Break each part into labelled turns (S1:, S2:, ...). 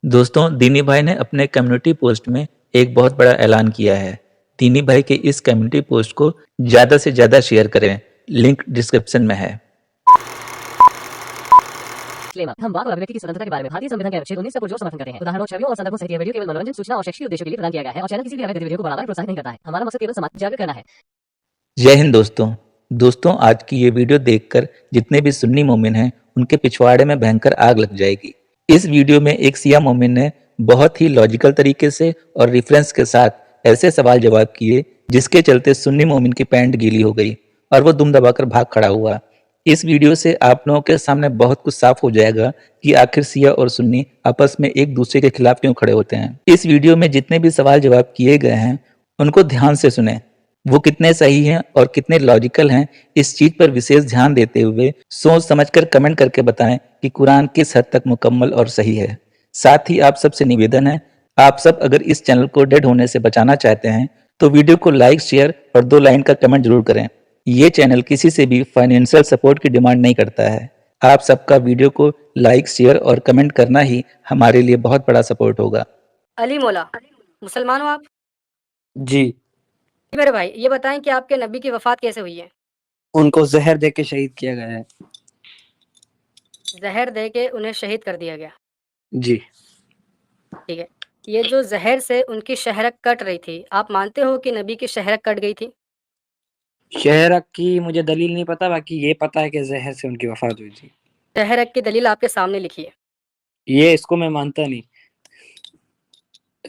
S1: दोस्तों, दीनी भाई ने अपने कम्युनिटी पोस्ट में एक बहुत बड़ा ऐलान किया है। दीनी भाई के इस कम्युनिटी पोस्ट को ज़्यादा से ज़्यादा शेयर करें। लिंक डिस्क्रिप्शन में है।
S2: हम वाक और अभिव्यक्ति की स्वतंत्रता के बारे में भारतीय संविधान के अनुच्छेद 19 का पुरजोर समर्थन करते हैं। उदाहरणों, छवियों और संदर्भों सहित यह वीडियो केवल मनोरंजन, सूचना और शैक्षिक उद्देश्यों के लिए प्रदान किया गया है और चैनल किसी भी अवैध गतिविधियों को बढ़ावा या प्रोत्साहित नहीं करता है। हमारा मकसद केवल समाज जागरूक करना है।
S1: जय हिंद दोस्तों, आज की ये वीडियो देखकर जितने भी सुन्नी मोमिन हैं उनके पिछवाड़े में भयंकर आग लग जाएगी। इस वीडियो में एक सिया मोमिन ने बहुत ही लॉजिकल तरीके से और रेफरेंस के साथ ऐसे सवाल जवाब किए जिसके चलते सुन्नी मोमिन की पैंट गीली हो गई और वो दुम दबाकर भाग खड़ा हुआ। इस वीडियो से आप लोगों के सामने बहुत कुछ साफ हो जाएगा कि आखिर सिया और सुन्नी आपस में एक दूसरे के खिलाफ क्यों खड़े होते हैं। इस वीडियो में जितने भी सवाल जवाब किए गए हैं उनको ध्यान से सुने, वो कितने सही हैं और कितने लॉजिकल हैं, इस चीज पर विशेष ध्यान देते हुए सोच समझकर कमेंट करके बताएं कि कुरान किस हद तक मुकम्मल और सही है। साथ ही आप सबसे निवेदन है, आप सब अगर इस चैनल को डेड होने से बचाना चाहते हैं तो वीडियो को लाइक, शेयर और 2 लाइन का कमेंट जरूर करें। ये चैनल किसी से भी फाइनेंशियल सपोर्ट की डिमांड नहीं करता है। आप सबका वीडियो को लाइक, शेयर और कमेंट करना ही हमारे लिए बहुत बड़ा सपोर्ट होगा।
S3: अली मौला, मुसलमान हो आप?
S4: जी।
S3: मेरे भाई, ये बताएं कि आपके नबी की वफात कैसे हुई है?
S4: उनको जहर दे के शहीद किया गया है।
S3: जहर दे के उन्हें शहीद कर दिया गया।
S4: जी।
S3: ठीक है। ये जो जहर से उनकी शहरक कट रही थी, आप मानते हो कि नबी की शहरक कट गई थी?
S4: शहरक की मुझे दलील नहीं पता, बाकी ये पता है कि जहर से उनकी वफात हुई थी।
S3: शहरक की दलील आपके सामने लिखी है।
S4: ये इसको मैं मानता नहीं।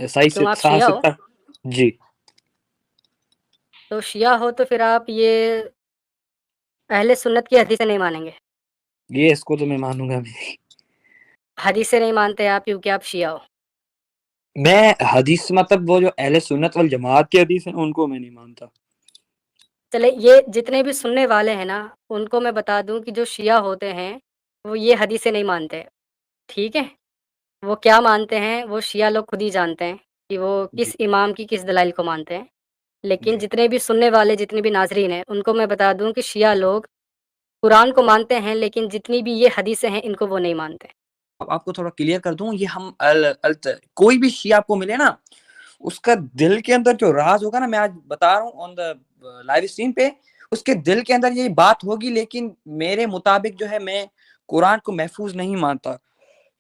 S4: सही से
S3: तुम आप शिया हो?
S4: जी।
S3: तो शिया हो तो फिर आप ये अहले सुन्नत की हदीसें नहीं मानेंगे।
S4: ये इसको तो मैं मानूंगा भी।
S3: हदीसें नहीं मानते आप क्योंकि आप शिया हो।
S4: मैं हदीस मतलब वो जो अहले सुन्नत वल जमात की हदीस है उनको मैं नहीं मानता।
S3: चले, ये जितने भी सुनने वाले हैं ना, उनको मैं बता दूं कि जो शिया होते हैं वो ये हदीसें नहीं मानते। ठीक है, वो क्या मानते हैं वो शिया लोग खुद ही जानते हैं कि वो किस इमाम की किस दलाइल को मानते हैं। लेकिन जितने भी सुनने वाले, जितने भी नाजरीन हैं, उनको मैं बता दूं कि शिया लोग कुरान को मानते हैं, लेकिन जितनी भी ये हदीसें हैं इनको वो नहीं मानते।
S4: आपको थोड़ा क्लियर कर दूं, ये हम कोई भी शिया आपको मिले ना, उसका दिल के अंदर जो राज होगा ना, मैं आज बता रहा हूँ ऑन द लाइव स्ट्रीम पे, उसके दिल के अंदर ये बात होगी। लेकिन मेरे मुताबिक जो है, मैं कुरान को महफूज नहीं मानता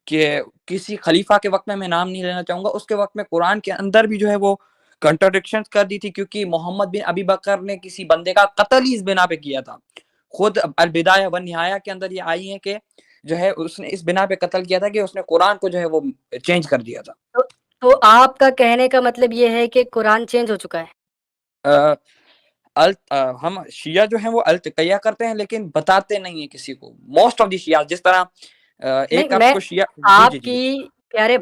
S4: कि किसी खलीफा के वक्त में, मैं नाम नहीं लेना चाहूंगा, उसके वक्त में कुरान के अंदर भी जो है वो कंट्राडिक्शंस कर दी थी, क्योंकि मोहम्मद बिन अबी बकर ने किसी बंदे का कत्ल ही इस बिना पे किया था। खुद अल बिदाया व निहाया के अंदर ये आई है कि जो है उसने इस बिना पे कत्ल किया था कि उसने कुरान को जो है वो चेंज कर दिया था।
S3: तो आपका कहने का मतलब ये है कि कुरान चेंज हो चुका है?
S4: हम शिया जो है वो अल तकैया करते हैं, लेकिन बताते नहीं है किसी को। मोस्ट ऑफ द शिया, जिस तरह एक
S3: मैं
S4: आपको शिया
S3: आपकी प्यारे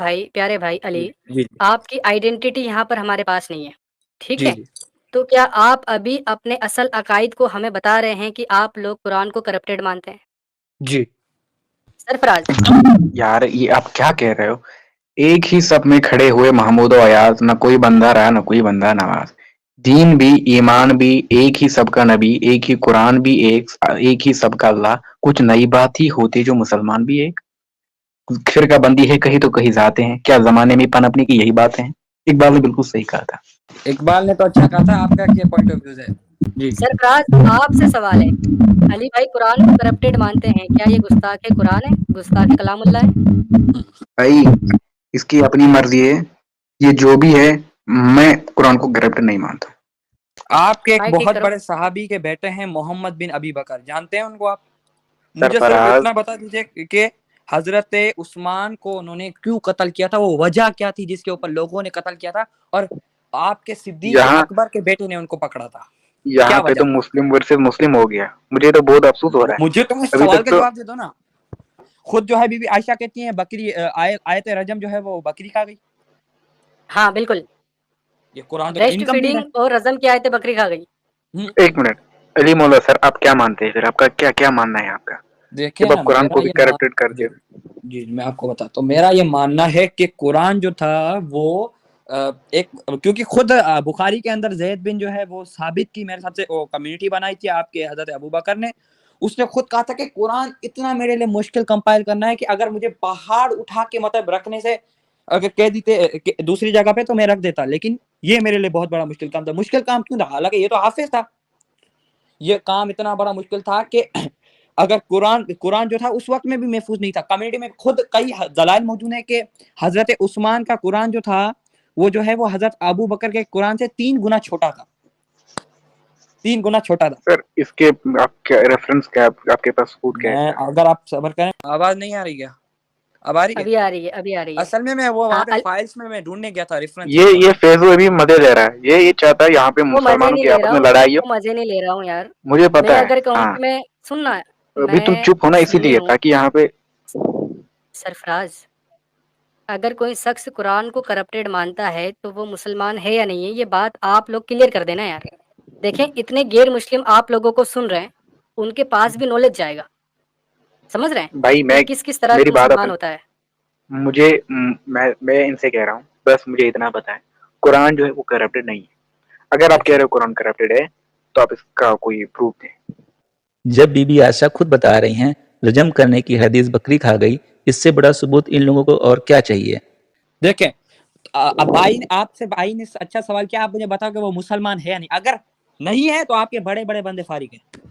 S3: भाई अली,
S4: जी
S3: आपकी आइडेंटिटी यहाँ पर हमारे पास नहीं है, ठीक है?
S4: जी
S3: तो क्या आप अभी अपने असल अकाइद को हमें बता रहे हैं कि आप लोग कुरान को करप्टेड मानते हैं?
S4: जी।
S3: सरफराज,
S5: यार ये आप क्या कह रहे हो? एक ही सब में खड़े हुए महमूद और अयाज, न कोई बंदा रहा न कोई बंदा नवाज। दीन भी ईमान भी एक ही सबका नबी, एक ही कुरान भी एक ही सबका अल्लाह। कुछ नई बात ही होती जो मुसलमान भी एक फिरका बंदी है, कहीं तो कहीं जाते हैं। क्या जमाने में पनपने की यही बात है? इकबाल ने बिल्कुल सही कहा था।
S4: इकबाल ने तो अच्छा कहा था। आपका क्या पॉइंट ऑफ व्यू है? जी
S3: सरफराज, आपसे सवाल है। अली भाई कुरान को करप्टेड मानते हैं, क्या ये गुस्ताख कुरान है, गुस्ताख कलामुल्लाह है?
S5: भाई इसकी अपनी मर्जी है, ये जो भी है। मैं कुरान को करप्ट नहीं मानता।
S4: आपके एक
S3: माइक ठीक
S4: बहुत
S3: करो।
S4: बड़े सहाबी के बेटे हैं मोहम्मद बिन अबी बकर, जानते हैं उनको आप? मुझे सिर्फ
S5: सरफराज,
S4: इतना बता दीजिए कि हजरत उस्मान को उन्होंने क्यों कत्ल किया था, वो वजह क्या थी जिसके ऊपर लोगों ने कत्ल किया था, और आपके सिद्दीक अकबर के बेटे ने उनको पकड़ा था।
S5: यहाँ पे तो मुस्लिम वर्सेस मुस्लिम हो गया। मुझे तो बहुत अफसोस हो रहा है।
S4: मुझे तो
S5: अभी
S4: सवाल
S5: तक
S4: का
S5: तो
S4: जवाब दे दो ना। खुद जो है बीबी आयशा कहती हैं बकरी आयत रजम जो है वो बकरी खा गई।
S3: हाँ बिल्कुल,
S4: ये कुरान तो
S3: ब्रेस्ट
S4: इनकम्प्लीट है।
S3: फीडिंग और रजम की आयतें बकरी खा गई।
S5: एक मिनट, अली मौला सर, आप क्या मानते हैं? फिर आपका क्या क्या मानना है आपका?
S4: देखिए
S5: जब आप कुरान को भी करप्टेड करते हो।
S4: जी मैं आपको बताता हूँ। मेरा ये मानना है कि कुरान जो था वो एक, क्योंकि खुद बुखारी के अंदर जैद बिन जो है वो साबित की, मेरे साथ से वो कम्युनिटी बनाई थी आपके हजरत अबू बकर ने। उसने खुद कहा था कि कुरान इतना मेरे लिए मुश्किल कंपाइल करना है कि अगर मुझे पहाड़ उठा के मतलब रखने से اگر کہہ دیتے دوسری جگہ پہ تو میں رکھ دیتا, لیکن یہ میرے لیے بہت بڑا مشکل کام تھا. مشکل کام کیوں تھا؟ حالانکہ یہ تو حافظ تھا. یہ کام اتنا بڑا مشکل تھا کہ اگر قرآن جو تھا اس وقت میں بھی محفوظ نہیں تھا. کمیونٹی میں خود کئی دلائل موجود ہیں کہ حضرت عثمان کا قرآن جو تھا وہ جو ہے وہ حضرت ابو بکر کے قرآن سے 3 گنا چھوٹا تھا. 3 گنا چھوٹا تھا.
S5: سر اس کے آپ کیا ریفرنس کیا آپ کے پاس ثبوت کیا ہے؟
S4: اگر آپ صبر کریں. آواز نہیں آ رہی کیا؟ اب آ رہی ہے؟
S3: ابھی آ رہی ہے, ابھی آ رہی ہے.
S4: اصل میں وہ وہاں پہ
S3: ہاں,
S4: فائلز میں ڈھونڈنے گیا تھا ریفرنس.
S5: یہ فیضو ابھی مزے لے رہا ہے, یہ چاہتا ہے یہاں پہ
S3: وہ مزے
S5: مسلمانوں
S3: نہیں
S5: کی
S3: لے
S5: آپس
S3: رہا
S5: میں
S3: ہوں,
S5: لڑائی ہو.
S3: وہ مزے نہیں لے رہا ہوں یار.
S5: مجھے
S3: میں
S5: پتا ہے.
S3: اگر کہوں
S5: ہاں
S3: کہ میں سننا,
S5: ابھی تم
S3: میں
S5: چپ ہونا اسی
S3: سنی
S5: لیے
S3: ہوں.
S5: تاکہ یہاں پہ
S3: سرفراز, اگر کوئی شخص قرآن کو کرپٹیڈ مانتا ہے تو وہ مسلمان ہے یا نہیں ہے, یہ بات آپ لوگ کلیئر کر دینا یار. دیکھیں اتنے غیر مسلم آپ لوگوں کو سن رہے ہیں, ان کے پاس بھی نالج جائے گا. سمجھ رہے ہیں
S5: بھائی
S3: کہ کس طرح
S5: میری
S3: کا
S5: بات
S3: مسلمان ہوتا ہے.
S5: مجھے میں ان سے کہہ رہا ہوں, بس مجھے اتنا پتا ہے قرآن جو ہے وہ کرپٹڈ نہیں ہے. اگر آپ کہہ رہے ہو قرآن کرپٹڈ ہے تو آپ اس کا کوئی پروف دیں.
S1: جب بی بی عائشہ خود بتا رہی ہیں رجم کرنے کی حدیث بکری کھا گئی, اس سے بڑا ثبوت ان لوگوں کو اور کیا چاہیے؟
S4: دیکھیں اب بھائی آپ سے بھائی نے اچھا سوال کیا, آپ مجھے بتاؤ کہ وہ مسلمان ہے یا نہیں. اگر نہیں ہے تو آپ کے بڑے بڑے بندے فارغ ہیں,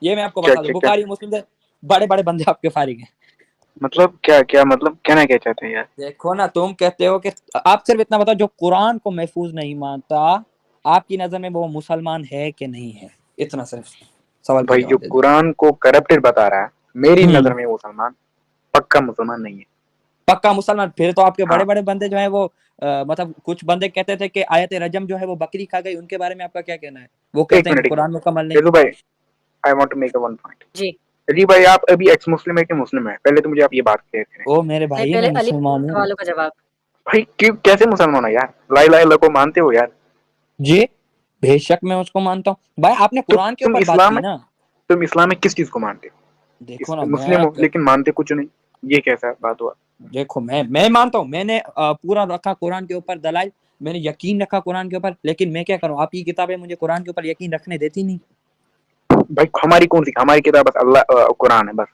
S4: یہ میں آپ کو بتا دوں.
S5: کیا
S4: بخاری مسلم سے بڑے بڑے بندے آپ کے فارغ ہیں.
S5: مطلب کیا مطلب کہنا کیا چاہتے ہیں یار؟
S4: دیکھو نا, تم کہتے ہو کہ آپ صرف اتنا بتاؤ جو قرآن کو محفوظ نہیں مانتا آپ کی نظر میں وہ مسلمان ہے کہ نہیں ہے, اتنا صرف سوال کا
S5: بھائی جو
S4: جواب دے دو.
S5: قرآن کو کرپٹڈ بتا رہا ہے میری نظر میں وہ مسلمان پکا مسلمان نہیں ہے.
S4: پکا مسلمان پھر تو آپ کے
S5: ہاں
S4: بڑے بڑے بندے جو ہیں وہ مطلب کچھ بندے کہتے تھے کہ آیت رجم جو ہے وہ بکری کھا گئی, ان کے بارے میں آپ کا کیا کہنا ہے؟ وہ
S5: ایک
S4: کہتے ہیں
S5: منٹ
S4: کہ قرآن مکمل نہیں.
S5: فیضو بھائی I want to make one point.
S3: جی
S5: جی بھائی آپ ابھی ایکس مسلم ہے کہ مسلم ہے؟ پہلے تو مجھے آپ یہ بات کہہ کریں.
S4: او میرے
S3: نہیں,
S4: بھائی
S3: پہلے
S4: میں
S3: علی
S4: مسلمان ہوں.
S3: سوالوں کا جواب.
S5: بھائی کیسے مسلمان ہو یار؟ لا الہ الا اللہ کو مانتے ہو یار؟
S4: جی بے شک میں اس کو مانتا ہوں. بھائی آپ نے
S5: تو
S4: قرآن کے
S5: تم
S4: اوپر بات
S5: اسلام
S4: کی
S5: میں
S4: نا.
S5: تم اسلام میں کس چیز کو مانتے
S4: دیکھو
S5: ہو؟
S4: نا
S5: مسلم ہو لیکن مانتے کچھ نہیں, یہ کیسا بات ہوا؟
S4: دیکھو میں مانتا ہوں, میں نے پورا رکھا قرآن کے اوپر دلائل, میں نے یقین رکھا قرآن کے اوپر, لیکن میں کیا کروں, آپ کی کتابیں مجھے قرآن کے اوپر یقین رکھنے دیتی نہیں.
S5: بھائی ہماری کون سی ہماری کتاب بس اللہ قرآن ہے بس.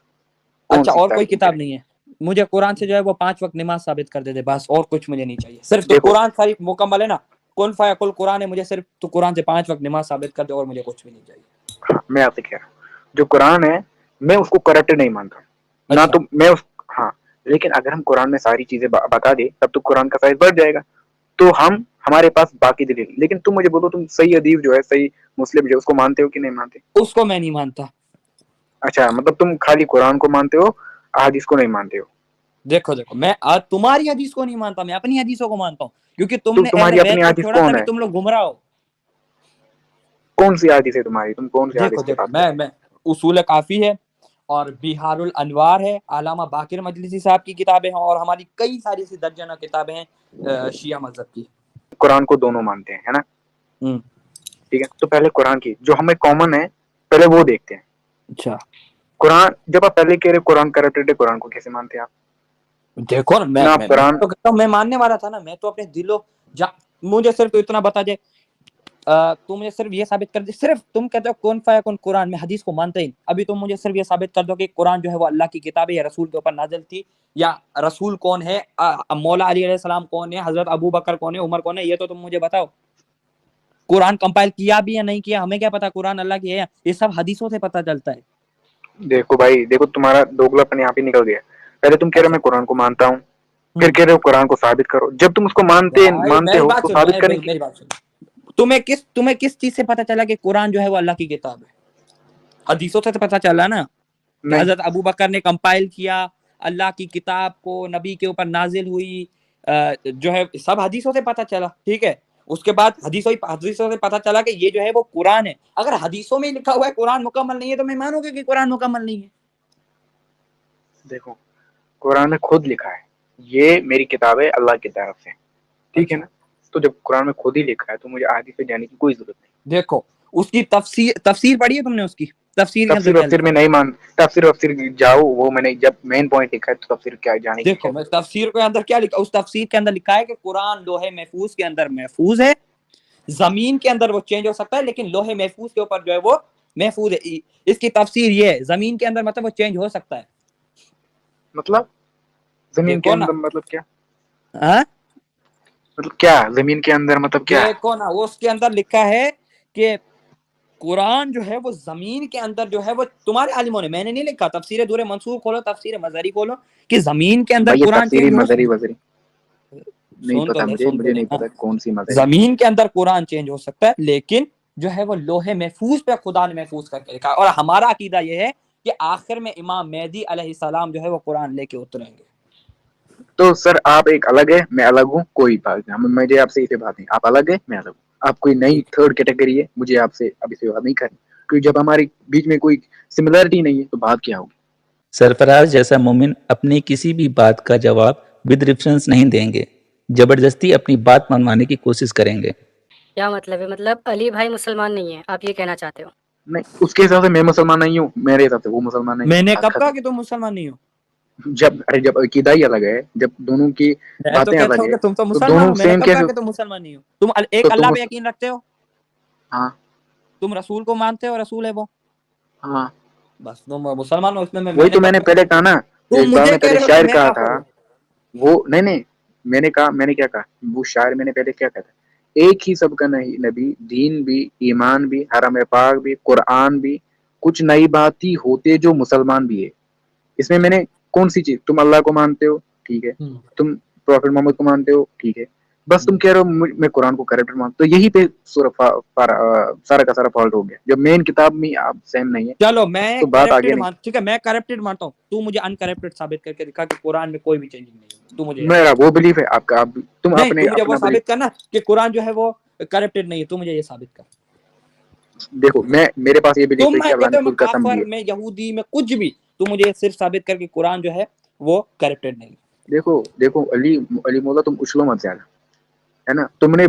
S5: کون
S4: اچھا
S5: سی
S4: اور کوئی
S5: تم
S4: کتاب
S5: کریں؟
S4: نہیں ہے؟ مجھے قرآن سے جو ہے وہ 5 وقت نماز ثابت کر دے دے بس, اور کچھ مجھے نہیں چاہیے. صرف تو
S5: دیکھو
S4: قرآن شریف مکمل ہے نا, کل فیکل قرآن ہے, مجھے صرف تو قرآن سے 5 وقت نماز ثابت کر دے اور مجھے کچھ بھی نہیں چاہیے.
S5: میں آپ سے کہہ رہا ہوں جو قرآن ہے میں اس کو کرپٹ نہیں مانتا نہ,
S4: اچھا
S5: تو میں ہاں, لیکن اگر ہم قرآن میں ساری چیزیں بتا دیں تب تو قرآن کا سائز بڑھ جائے گا. تو ہمارے پاس باقی دلیل, لیکن تم مجھے بولو تم صحیح حدیث جو ہے صحیح مسلم جو ہے اس کو مانتے ہو کہ نہیں مانتے؟
S4: اس کو میں نہیں مانتا.
S5: اچھا مطلب تم خالی قرآن کو مانتے ہو, احادیث کو نہیں مانتے ہو.
S4: دیکھو میں تمہاری حدیث کو نہیں مانتا, میں اپنی حدیثوں کو مانتا ہوں, کیونکہ تم
S5: تو
S4: نے اہل
S5: تمہاری اپنی
S4: بیت کو
S5: حدیث
S4: چھوڑا
S5: کون
S4: تبھی
S5: ہے؟
S4: تم لوگ گمراہ ہو.
S5: کون سی حدیث ہے تمہاری؟ تم کون سی
S4: دیکھو
S5: حدیث کی
S4: دیکھو
S5: بات کر رہے
S4: میں اصول کافی ہے اور بہار الانوار ہے, علامہ باقر مجلسی صاحب کی کتابیں ہیں, اور ہماری کئی ساری ایسی درجنہ کتابیں ہیں شیعہ مذہب کی.
S5: ہو؟ قرآن کو دونوں مانتے ہیں ہے نا؟
S4: ہوں.
S5: ٹھیک ہے, تو پہلے قرآن کی جو ہمیں کامن ہے پہلے وہ دیکھتے ہیں.
S4: اچھا
S5: قرآن جب آپ پہلے کہہ رہے قرآن کرپٹڈ ہے, قرآن کو کیسے مانتے ہیں آپ؟
S4: دیکھو نا
S5: نہ آپ قرآن
S4: تو کہتا ہوں, میں ماننے والا تھا نا, میں تو اپنے دلوں مجھے صرف اتنا بتا دے, تم مجھے صرف یہ ثابت کر دے, صرف تم کہتے ہو کون فیکون قرآن, میں حدیث کو مانتے ہی, ابھی تم مجھے صرف یہ ثابت کر دو کہ قرآن جو ہے وہ اللہ کی کتاب ہے یا رسول کے اوپر نازل تھی, یا رسول کون ہے, مولا علی علیہ السلام کون ہے, حضرت ابو بکر کون ہے, عمر کون ہے, یہ تو تم مجھے بتاؤ. قرآن کمپائل کیا بھی یا نہیں کیا ہمیں کیا پتا, قرآن اللہ کی ہے, یہ سب حدیثوں سے پتہ چلتا ہے.
S5: دیکھو بھائی دیکھو تمہارا دوگلاپن یہاں پہ نکل گیا. پہلے تم کہہ رہے ہو
S4: اچھا
S5: میں قرآن کو مانتا ہوں, پھر کہہ رہے ہو قرآن کو ثابت کرو. جب تم اس کو
S4: بھائی
S5: مانتے
S4: میری
S5: ہو
S4: بات
S5: تو
S4: سنو,
S5: ثابت کرنے کی
S4: میری بات سنو, تمہیں کس چیز سے پتہ چلا کہ قرآن جو ہے وہ اللہ کی کتاب ہے؟ حدیثوں سے پتہ چلا نا کہ
S5: نہیں.
S4: حضرت ابو بکر نے کمپائل کیا, اللہ کی کتاب کو نبی کے اوپر نازل ہوئی, جو ہے سب حدیثوں سے پتہ چلا. ٹھیک ہے, اس کے بعد حدیثوں سے پتہ چلا کہ یہ جو ہے وہ قرآن ہے. اگر حدیثوں میں لکھا ہوا ہے قرآن مکمل نہیں ہے تو میں مانوں گا کہ قرآن مکمل نہیں ہے.
S5: دیکھو قرآن میں خود لکھا ہے یہ میری کتاب ہے اللہ کی طرف سے, ٹھیک ہے
S4: اچھا
S5: نا؟ تو جب قرآن میں خود ہی لکھا ہے تو مجھے حدیث پہ جانے کی کوئی ضرورت نہیں.
S4: دیکھو اس کی تفسیر پڑھی ہے تم نے, اس کی تفسیر کے اندر کیا
S5: تفسیر
S4: لکھا
S5: میں
S4: ہے؟
S5: نہیں تفسیر جاؤ, وہ میں نے جب مین پوائنٹ لکھا ہے تو تفسیر کیا جانے کی
S4: دیکھو
S5: کیا
S4: میں
S5: ضرورت؟
S4: تفسیر کے اندر کیا لکھا, اس تفسیر کے اندر لکھا ہے کہ قرآن لوح محفوظ کے اندر محفوظ ہے, زمین کے اندر وہ چینج ہو سکتا ہے لیکن لوح محفوظ کے اوپر جو ہے وہ محفوظ ہے. اس کی تفسیر یہ ہے, زمین کے اندر مطلب وہ چینج ہو سکتا ہے.
S5: مطلب زمین کے
S4: دیکھو نا
S5: اندر مطلب کیا؟
S4: हाँ
S5: मतलब क्या जमीन के अंदर, मतलब क्या?
S4: देखो ना, वो उसके अंदर लिखा है कि कुरान जो है वो जमीन के अंदर जो है वो, तुम्हारे आलिमों ने, मैंने नहीं लिखा। तफसीर दूर मंसूर खोलो, तफसीर मजहरी खोलो, कि जमीन के अंदर
S5: भाई ये
S4: कुरान
S5: तफसीरी
S4: चेंज हो।
S5: मजहरी वजरी नहीं
S4: सुन तो
S5: पता
S4: ले,
S5: मुझे,
S4: सुन तो ले।
S5: नहीं
S4: हाँ,
S5: पता कौन सी मजहरी।
S4: जमीन के अंदर कुरान चेंज हो सकता है, लेकिन जो है वो लोहे महफूज पे खुदा ने महफूज करके लिखा है। और हमारा अकीदा ये है कि आखिर में इमाम मेहदी अलैहिस्सलाम जो है वो कुरान लेके उतरेंगे।
S5: तो सर आप एक अलग है, मैं अलग हूँ, कोई बात नहीं, मुझे आपसे इसे बात नहीं। आप अलग है, मैं अलग हूँ। आप कोई नई
S4: ठीक
S5: थर्ड कैटेगरी है, मुझे आपसे अब इसे बात नहीं करनी, क्योंकि जब हमारे बीच में कोई सिमिलरिटी नहीं है तो बात क्या होगी?
S1: सरफराज जैसा मोमिन अपनी किसी भी बात का जवाब विद रेफरेंस नहीं देंगे, जबरदस्ती अपनी बात मनवाने की कोशिश करेंगे।
S3: क्या मतलब है? मतलब अली भाई मुसलमान नहीं है, आप ये कहना चाहते हो?
S5: नहीं, उसके हिसाब से मैं मुसलमान नहीं हूँ, मेरे हिसाब से वो मुसलमान नहीं है,
S4: मैंने
S5: बात
S4: कब कहा
S5: खत्म।
S4: कि तुम मुसलमान नहीं हो?
S5: जब अकीदा ही अलग है, जब दोनों की
S4: मैं तो
S5: बातें
S4: कहता
S5: अलग
S4: हूँ
S5: है,
S4: कि तुम तो
S5: तो
S4: मुसलमान
S5: दोनों
S4: हो। मैंने
S5: सेम
S4: कब कहा
S5: कैसे?
S4: कि तुम मुसलमान नहीं हो? तुम एक
S5: तो
S4: अल्लाह
S5: तुम
S4: पे यकीन रखते हो,
S5: हाँ
S4: तुम रसूल को मानते हो, रसूल है वो,
S5: हाँ,
S4: बस तुम मुसलमान हो। इसमें
S5: वही
S4: मैंने
S5: तो
S4: कब
S5: मैंने
S4: कहा?
S5: पहले कहा ना।
S4: तुम
S5: इकबाल
S4: मुझे
S5: ने
S4: कह
S5: पहले
S4: रहे हो कि
S5: शायर
S4: मैं
S5: कहा
S4: क्या
S5: था,
S4: करूं?
S5: वो नहीं नहीं, मैंने क्या कहा, वो शायर मैंने पहले क्या कहा था, एक ही सबका नहीं नबी, दीन भी, ईमान भी, हरम पाक भी, कुरान भी, कुछ नई बात ही होते जो मुसलमान भी है। इसमें मैंने कौन सी चीज, तुम अल्लाह को मानते हो, ठीक है,
S4: हम्म,
S5: तुम प्रॉफिट मोहम्मद को मानते हो, ठीक है, बस तुम
S4: हम्म।
S5: कह रहे हो मैं कुरान को करेक्टर मानता हूँ, तो यही पे सारा का सारा फॉल्ट हो गया, जब मेन किताब में आप सेम नहीं है
S4: चलो, मैं
S5: तो बात आगे
S4: करप्टेड
S5: नहीं।
S4: मान, ठीक है, मैं करप्टेड मानता हूँ। तू मुझे अनकरप्टेड साबित करके दिखा कि कुरान में कोई भी चेंजिंग नहीं है। तू मुझे ये
S5: मेरा
S4: साबित
S5: वो बिलीफ है, आपका आप, तुम
S4: नहीं,
S5: अपने
S4: तू मुझे वो
S5: अपना बिलीफ।
S4: साबित करना कि कुरान जो है वो करप्टेड नहीं है। तू मुझे ये साबित कर।
S5: देखो मैं, मेरे पास ये बिलीफ
S4: तुम
S5: है
S4: मैं
S5: कि अल्लाह
S4: कहते
S5: ने
S4: हो, मैं
S5: खुद कसम ली
S4: काफर,
S5: है।
S4: मैं यहूदी, मैं कुछ भी, तू मुझे सिर्फ साबित कर कि कुरान जो है वो करप्टेड नहीं है।
S5: देखो देखो अली अली मौला, तुम उछलो मत ज्यादा, है ना। तुमने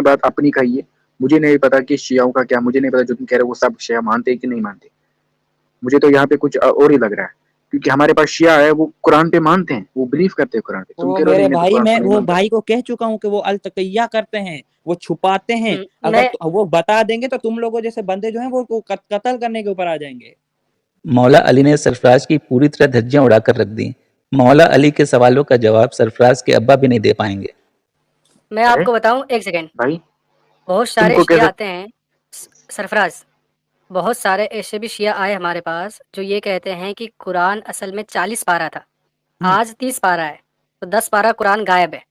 S5: बात अपनी कही है, मुझे नहीं पता कि शियाओं का क्या, मुझे नहीं पता जो तुम कह रहे हो वो सब शिया मानते हैं कि नहीं मानते। मुझे तो यहाँ पे कुछ और ही लग रहा है, क्योंकि हमारे पास शिया है, वो कुरान पे मानते हैं, वो बिलीव करते हैं कुरान पे, तुम
S4: वो
S5: कह रहे हो
S4: मेरे
S5: नहीं मैं तो
S4: भाई,
S5: कुरान
S4: मैं
S5: को नहीं
S4: वो
S5: मानता।
S4: भाई को कह चुका हूँ कि वो अल तकैया करते हैं, वो छुपाते हैं। अगर
S3: मैं
S4: वो बता देंगे तो तुम लोगों जैसे बंदे जो हैं वो कत्ल करने के ऊपर आ जाएंगे।
S1: मौला अली ने सरफराज की पूरी तरह धज्जियां उड़ाकर रख दी। मौला अली के सवालों का जवाब सरफराज के अब्बा भी नहीं दे पाएंगे।
S3: मैं
S5: अरे
S3: आपको बताऊं, एक सेकेंड।
S5: भाई,
S3: बहुत सारे
S5: तुमको
S3: शिया
S5: कैसे?
S3: आते हैं, सरफराज, बहुत सारे ऐसे भी शिया आए हमारे पास जो ये कहते हैं कि कुरान असल में 40 पारा था, आज 30 पारा है, तो 10 पारा कुरान गायब है।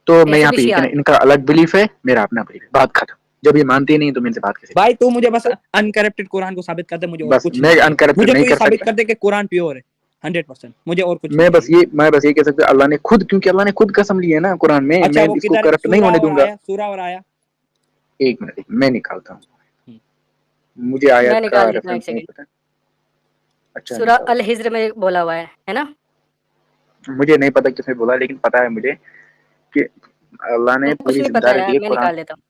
S5: तो मैं
S3: ऐसे
S5: यहाँ
S3: भी
S5: पे
S3: शिया आए।
S5: इनका अलग बिलीफ है, मेरा अपना बिलीफ है, बात खत्म। जब ये मानते ही नहीं तो मेरे से बात कैसे
S4: भाई तू मुझे बस
S5: करें?
S4: अनकरप्टेड कुरान को साबित कर दे, मुझे और
S5: बस
S4: कुछ नहीं
S5: मैं
S4: चाहिए।
S5: अनकरप्टेड
S4: मुझे
S5: नहीं
S4: तो ये
S5: कर
S4: साबित
S5: सकता।
S4: कर दे कि कुरान प्योर है 100%, मुझे और कुछ नहीं
S5: मैं बस
S4: चाहिए।
S5: ये कह सकता, अल्लाह ने खुद, क्योंकि अल्लाह ने खुद कसम ली है ना कुरान में,
S4: अच्छा,
S5: मैं
S4: वो
S5: इसको
S4: किधर है?
S5: करप्ट नहीं
S4: सूरा
S5: होने
S4: और
S5: दूंगा।
S4: आया, सूरा और आया।
S5: एक मिनट, मैं निकालता हूँ,
S4: हम्म,
S5: मुझे
S3: मैं
S5: आयत का
S3: निकाल देता हूँ, एक
S5: रेफरेंस नहीं
S3: सेकेंड।
S5: पता। अच्छा
S3: सूरा
S5: निकाल
S3: अल
S5: दो।
S3: हिज्र में बोला हुआ है ना?
S5: मुझे नहीं पता किसने बोला, लेकिन पता है मुझे कि अल्लाह ने
S3: कुछ
S5: पूरी
S3: नहीं पता
S5: जिम्मेदारी दी
S3: यार,
S5: है
S3: मैं
S5: कुरान।
S3: निकाल देता हूँ।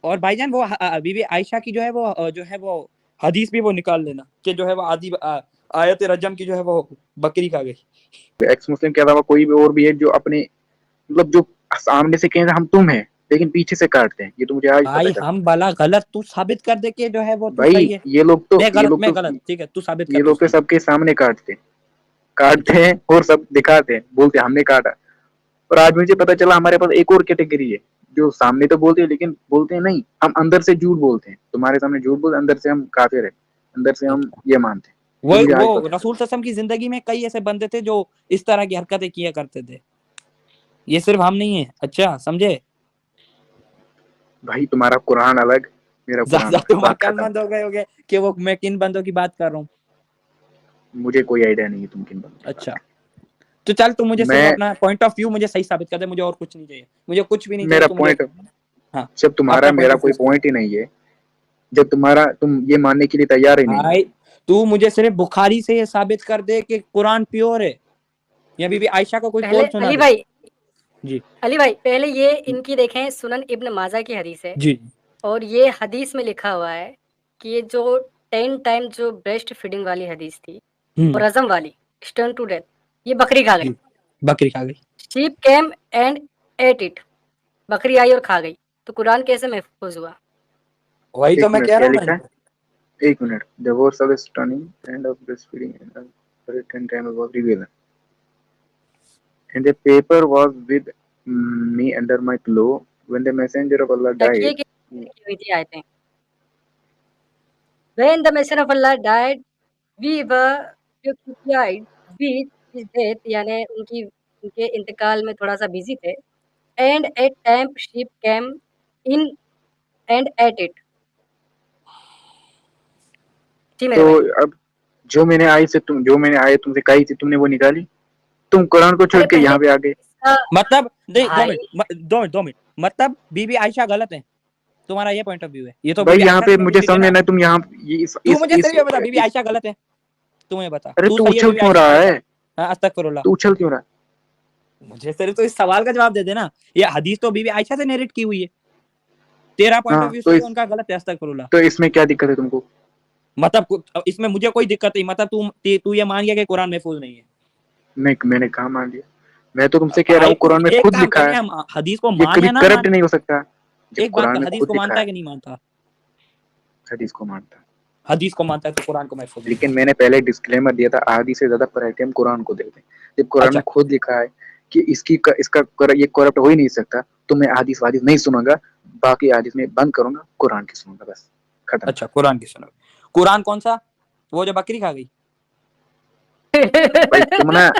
S4: और भाईजान वो बीबी आयशा की जो है वो हदीस भी वो निकाल लेना कि जो है वो आयत रजम की जो है वो बकरी खा गई।
S5: एक्स मुस्लिम के अलावा कोई भी और भी है जो अपने, मतलब जो सामने से कहें हम तुम हैं, लेकिन पीछे से काटते हैं, ये तो मुझे आज पता
S4: भाई
S5: चला।
S4: हम भला गलत, तू साबित कर दे कि जो है वो तू
S5: भाई
S4: सही है।
S5: ये लोग तो,
S4: मैं गलत, ठीक है, तू साबित कर
S5: ये
S4: तू
S5: लोग तो
S4: सही है।
S5: सबके सामने काटते
S4: अच्छा,
S5: हैं और सब दिखाते हैं, बोलते हैं हमने काटा। और आज मुझे पता चला हमारे पास एक और कैटेगरी है, जो सामने तो बोलते हैं लेकिन बोलते हैं नहीं, हम अंदर से झूठ बोलते हैं, तुम्हारे सामने झूठ बोलते, अंदर से हम काफिर है, अंदर से हम
S4: अच्छा।
S5: ये मानते हैं।
S4: वो
S5: ये मुझे
S4: वो
S5: आज पता चला।
S4: रसूल सल्लल्लाहु अलैहि वसल्लम की जिंदगी में कई ऐसे बंदे थे जो इस तरह की हरकतें किया करते थे, ये सिर्फ हम नहीं है। अच्छा, समझे?
S5: भाई तुम्हारा कुरान अलग, मेरा कुरान
S4: ज्यादा
S5: अलग,
S4: तुम
S5: बात खत्म।
S4: अक्लमंद हो गए होगे कि वो मैं किन बंदों की बात कर रहा हूँ।
S5: मुझे कोई आइडिया नहीं है तुम किन बंदों की बात
S4: अच्छा, तो चल तू मुझे
S5: कर।
S4: सिर्फ
S5: मैं,
S4: अपना पॉइंट ऑफ व्यू मुझे सही साबित कर दे, मुझे और कुछ नहीं चाहिए, मुझे कुछ भी नहीं चाहिए,
S5: मेरा
S4: तू मुझे।
S5: पॉइंट,
S4: हाँ,
S5: जब तुम्हारा
S4: अपना पॉइंट
S5: मेरा
S4: ऑफ
S5: कोई
S4: व्यू।
S5: पॉइंट ही नहीं है, जब तुम ये मानने के लिए तैयार ही नहीं हो।
S4: भाई तू मुझे सिर्फ बुखारी से ये साबित कर दे कि कुरान प्योर है, या बीबी आयशा को कोई
S3: पहले
S4: कौल सुना
S3: अली
S4: दे।
S3: भाई,
S4: जी
S3: पहले ये इनकी देखें, सुनन इब्न माजा की हदीस है,
S4: जी।
S3: और ये हदीस में लिखा हुआ है कि ये जो 10 टाइम जो ब्रेस्ट फीडिंग वाली हदीस थी और हजम वाली, स्टर्न टू डेथ, ये बकरी खा गई।
S4: जी, बकरी खा गई।
S3: Sheep came and at it, बकरी आई और खा गई, तो कुरान कैसे महफूज हुआ?
S4: वही तो
S5: एक
S4: मैं
S5: मिनट
S4: कह रहा
S5: क्या
S4: हूँ
S5: लिखा
S4: ना।
S5: है, एक minute, divorce of stunning and of breastfeeding and 10 time above reveal And the paper was with me under my pillow when the messenger of Allah
S3: तकिए
S5: died.
S3: की हुई थी आयतें। When the messenger of Allah died, we were preoccupied with his death, यानी उनके इंतकाल में थोड़ा सा बिजी थे। And a damp ship came in and ate it. जी मेरे
S5: तो
S3: भाई।
S5: अब जो मैंने आयत तुमसे कही थी तुमने वो निकाली, तुम कुरान को छोड़
S3: अरे
S5: के
S3: पहले
S5: यहाँ पे आ गए।
S3: इसका
S4: मतलब दो
S3: भाई
S4: मिनट 2 मिनट मतलब बीबी आयशा गलत है, तुम्हारा ये पॉइंट ऑफ व्यू है? ये तो
S5: भाई
S4: बीबी
S5: यहाँ
S4: आयशा
S5: पे
S4: से
S5: मुझे
S4: नेरेट
S5: समझ
S4: है
S5: में
S4: ना।
S5: नहीं, तुम यहाँ
S4: तू मुझे सिर्फ ये बता बीबी आयशा गलत है, तुम्हें बता।
S5: अरे
S4: तू
S5: तू
S4: सही है
S5: उछल
S4: बीबी
S5: क्यों
S4: आयशा
S5: रहा
S4: गलत
S5: है?
S4: हाँ, अस्तगफिरुल्लाह।
S5: तू उछल क्यों रहा है?
S4: मुझे सिर्फ तो इस सवाल का जवाब दे देना। ये हदीस तो बीबी आयशा से नेरेट की हुई है, तेरा पॉइंट ऑफ
S5: हाँ
S4: व्यू
S5: तो
S4: सही है, उनका गलत है, अस्तगफिरुल्लाह।
S5: तो इसमें क्या दिक्कत है तुमको?
S4: मतलब इसमें मुझे कोई दिक्कत नहीं, मतलब तू ये मान गया कि कुरान महफूज नहीं है।
S5: नहीं, मैंने कहा मान लिया, मैं तो तुमसे कह रहा हूँ कुरान में
S4: एक
S5: खुद
S4: काम
S5: लिखा
S4: करते
S5: है,
S4: हैं, हम हदीस को
S5: ये
S4: मान
S5: कभी
S4: या ना
S5: करप्ट
S4: मान,
S5: नहीं हो सकता। जब
S4: एक बात
S5: कुरान
S4: कर,
S5: में
S4: हदीस
S5: खुद
S4: को
S5: लिखा
S4: मानता है
S5: है,
S4: कि नहीं मानता?
S5: हदीस को मानता है।
S4: हदीस को मानता है तो कुरान को महफूज नहीं
S5: लेकिन मैंने पहले डिस्क्लेमर दिया था, हदीस से ज्यादा प्रायोरिटी हम कुरान को देते हैं। जब कुरान
S4: अच्छा
S5: में खुद लिखा है कि ये करप्ट हो ही नहीं सकता, तो मैं हदीस वादीस नहीं सुनूंगा, बाकी हदीस में बंद करूंगा, कुरान की सुनूंगा, बस खत्म।
S4: अच्छा, कुरान की सुनो। कुरान कौन सा? वो जो बकरी खा गई?
S5: भाई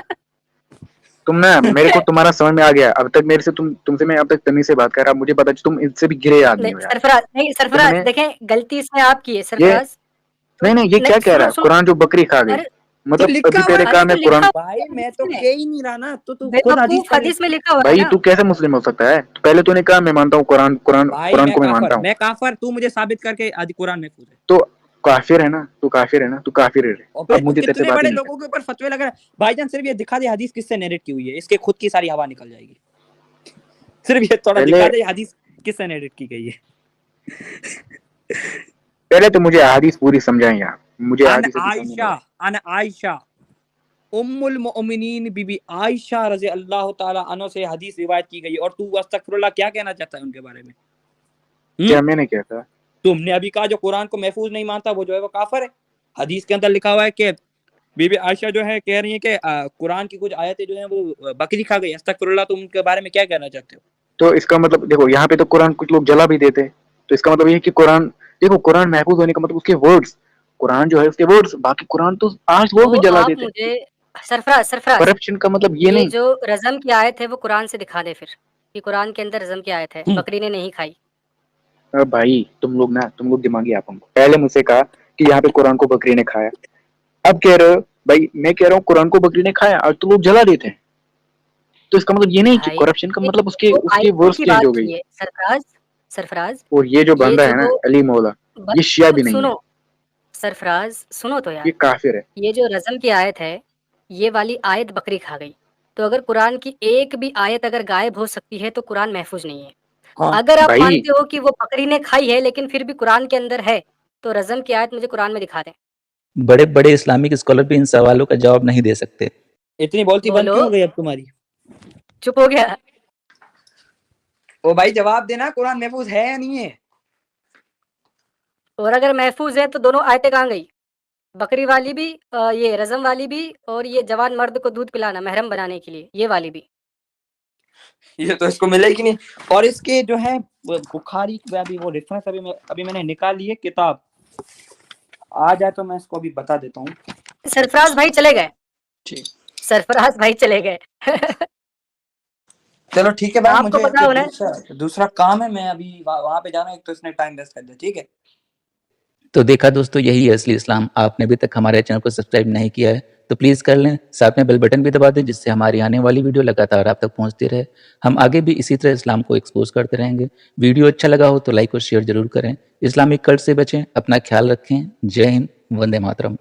S5: तुम ना मेरे को तुम्हारा समझ में आ गया। अब तक मेरे से तुमसे मैं अब तक तमीज से बात कर रहा, मुझे पता तुम इनसे भी गिरे आदमी हो यार।
S3: सरफराज
S5: तुमने
S3: देखें, गलती इसमें आपकी है
S5: ये
S3: सरफराज।
S5: नहीं ये क्या कह रहा है?
S3: सुनो
S5: कुरान जो बकरी खा गई,
S3: अरे
S4: तो
S5: मतलब
S4: लिखा
S5: अभी
S4: हुआ
S5: तेरे
S4: है,
S5: कहा
S3: हदीस
S5: मैं
S3: में
S5: कुरान।
S3: लिखा
S4: भाई
S3: हुआ
S4: मैं तो
S3: है,
S4: कह ही नहीं रहा ना, तो तू खुद हदीस
S3: बेवकूफ,
S4: पढ़ ले।
S3: हदीस में लिखा हुआ है
S5: भाई
S3: ना।
S5: तू कैसे मुस्लिम हो सकता है? पहले तूने कहा मैं मानता हूँ कुरान
S4: भाई
S5: को मैं मानता हूँ,
S4: मैं काफर, तू मुझे साबित करके कुरान महफूज है।
S5: तो काफिर है ना, तू काफिर है ना, तू काफिर है।
S4: और फिर
S5: अब
S4: तू
S5: मुझे तेरे से
S4: कितने
S5: बात ही
S4: बड़े
S5: नहीं
S4: लोगों के ऊपर फतवे लगा रहा है। भाईजान सिर्फ ये दिखा दे हदीस किससे नेरेट की हुई है, इसके खुद की सारी हवा निकल जाएगी। सिर्फ ये थोड़ा
S5: पहले
S4: दिखा दे हदीस किससे नेरेट की गई है।
S5: पहले तो मुझे हदीस पूरी समझाएं यार, मुझे हदीस
S4: अन आयशा उम्मुल मोमिनीन बीबी आयशा रज़ी अल्लाह ताला अन्हा से हदीस रिवायत की गई, और तू अस्तगफिरुल्लाह क्या कहना चाहता है उनके बारे में?
S5: क्या मैंने क्या कहा?
S4: तुमने अभी कहा जो कुरान को महफूज नहीं मानता वो जो है वो काफर है। हदीस के अंदर लिखा हुआ है कि बीबी आयशा जो है कह रही है कि कुरान की कुछ आयतें जो हैं वो बकरी खा गई। अस्तगफिरुल्लाह, तुम उनके बारे में क्या कहना चाहते हो?
S5: तो इसका मतलब देखो, यहाँ पे तो कुरान कुछ लोग जला भी देते हैं, तो इसका मतलब ये है कि कुरान, देखो कुरान महफूज होने का मतलब उसके वर्ड्स, कुरान जो है उसके वर्ड्स, बाकी कुरान तो आज लोग भी
S3: तो
S5: जला
S3: आप
S5: देते हैं।
S3: मुझे सरफराज
S5: करप्शन का मतलब ये नहीं।
S3: जो रज़म की आयत है वो कुरान से दिखा दे फिर, कि कुरान के अंदर रज़म की आयत है, बकरी ने नहीं खाई।
S5: भाई तुम लोग दिमागी आप हमको पहले मुझसे कहा कि यहाँ पे कुरान को बकरी ने खाया, अब कह रहे हो भाई, मैं कह रहा हूँ कुरान को बकरी ने खाया और तो लोग जला देते हैं, तो इसका मतलब ये नहीं कि
S3: भाई
S5: करप्शन का
S3: ये
S5: मतलब उसके
S3: तो
S5: उसके
S3: आयतों
S5: वर्ड्स
S3: की
S5: चेंज
S3: बात
S5: हो गई।
S3: की है सरफराज।
S5: और ये जो
S3: ये
S5: बंदा है ना
S3: जो
S5: अली मौला, ये शिया भी नहीं है,
S3: सुनो सरफराज, सुनो तो
S5: ये
S3: यार,
S5: काफिर है।
S3: ये जो रज़म की आयत है, ये वाली आयत बकरी खा गई। तो अगर कुरान की एक भी आयत अगर गायब हो सकती है तो कुरान महफूज नहीं है।
S4: हाँ
S3: अगर आप
S5: भाई
S3: मानते हो कि वो बकरी ने खाई है लेकिन फिर भी कुरान के अंदर है, तो रज़म की आयत मुझे कुरान में दिखा दें।
S1: बड़े बड़े इस्लामिक स्कॉलर भी इन सवालों का जवाब नहीं दे सकते।
S4: इतनी बोलती बंद
S3: बोलो,
S4: क्यों हो गई अब तुम्हारी?
S3: चुप हो गया।
S4: ओ भाई जवाब देना, कुरान महफूज है या नहीं है?
S3: और अगर महफूज है तो दोनों आयतें कहाँ गई? बकरी वाली भी, ये रज़म वाली भी, और ये जवान मर्द को दूध पिलाना महरम बनाने के लिए, ये वाली भी।
S4: ये तो इसको मिलेगी नहीं। और इसके जो है बुखारी में अभी वो रेफरेंस अभी मैंने निकाल ली है किताब, आ जाए तो मैं इसको अभी बता देता हूँ।
S3: सरफराज भाई चले गए,
S4: ठीक,
S3: सरफराज भाई चले गए।
S4: चलो ठीक है भाई,
S3: आपको
S4: मुझे
S3: पता हो ना,
S4: दूसरा काम है, मैं अभी वहां पे जाना है, तो इसने टाइम वेस्ट कर दिया। ठीक है,
S1: तो देखा दोस्तों, यही है असली इस्लाम। आपने अभी तक हमारे चैनल को सब्सक्राइब नहीं किया है तो प्लीज़ कर लें, साथ में बेल बटन भी दबा दें जिससे हमारी आने वाली वीडियो लगातार आप तक पहुंचती रहे। हम आगे भी इसी तरह इस्लाम को एक्सपोज करते रहेंगे। वीडियो अच्छा लगा हो तो लाइक और शेयर जरूर करें। इस्लामिक कल्ट से बचें, अपना ख्याल रखें। जय हिंद, वंदे मातरम।